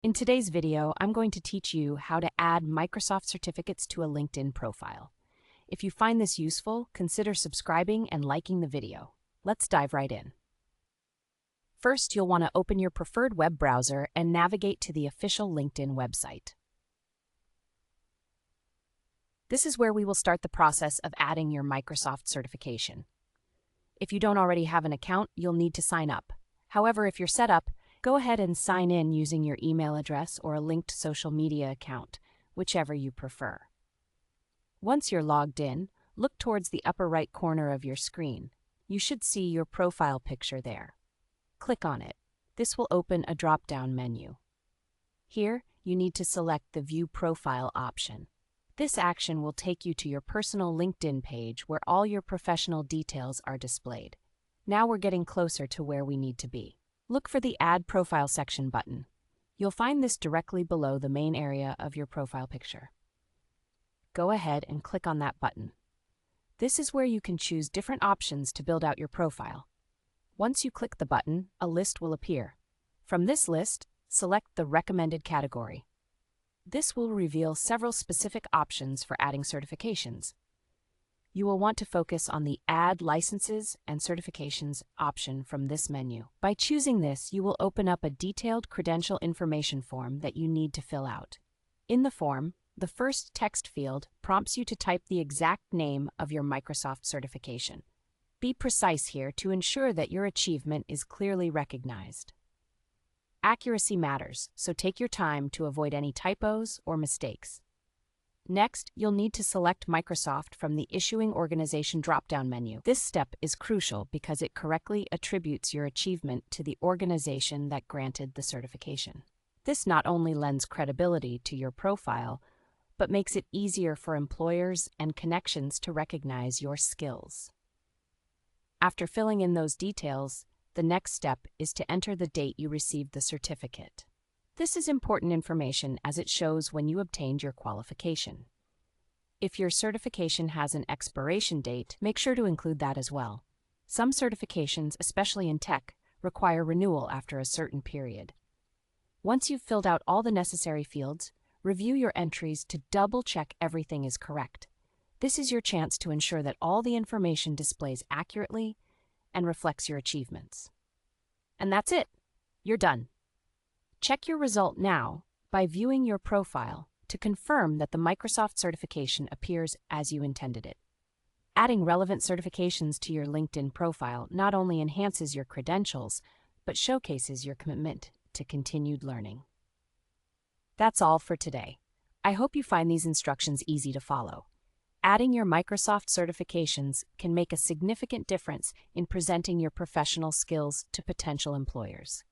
In today's video, I'm going to teach you how to add Microsoft certificates to a LinkedIn profile. If you find this useful, consider subscribing and liking the video. Let's dive right in. First, you'll want to open your preferred web browser and navigate to the official LinkedIn website. This is where we will start the process of adding your Microsoft certification. If you don't already have an account, you'll need to sign up. However, if you're set up, go ahead and sign in using your email address or a linked social media account, whichever you prefer. Once you're logged in, look towards the upper right corner of your screen. You should see your profile picture there. Click on it. This will open a drop-down menu. Here, you need to select the View Profile option. This action will take you to your personal LinkedIn page where all your professional details are displayed. Now we're getting closer to where we need to be. Look for the Add Profile section button. You'll find this directly below the main area of your profile picture. Go ahead and click on that button. This is where you can choose different options to build out your profile. Once you click the button, a list will appear. From this list, select the recommended category. This will reveal several specific options for adding certifications. You will want to focus on the Add Licenses and Certifications option from this menu. By choosing this, you will open up a detailed credential information form that you need to fill out. In the form, the first text field prompts you to type the exact name of your Microsoft certification. Be precise here to ensure that your achievement is clearly recognized. Accuracy matters, so take your time to avoid any typos or mistakes. Next, you'll need to select Microsoft from the Issuing Organization drop-down menu. This step is crucial because it correctly attributes your achievement to the organization that granted the certification. This not only lends credibility to your profile, but makes it easier for employers and connections to recognize your skills. After filling in those details, the next step is to enter the date you received the certificate. This is important information as it shows when you obtained your qualification. If your certification has an expiration date, make sure to include that as well. Some certifications, especially in tech, require renewal after a certain period. Once you've filled out all the necessary fields, review your entries to double-check everything is correct. This is your chance to ensure that all the information displays accurately and reflects your achievements. And that's it. You're done. Check your result now by viewing your profile to confirm that the Microsoft certification appears as you intended it. Adding relevant certifications to your LinkedIn profile not only enhances your credentials, but showcases your commitment to continued learning. That's all for today. I hope you find these instructions easy to follow. Adding your Microsoft certifications can make a significant difference in presenting your professional skills to potential employers.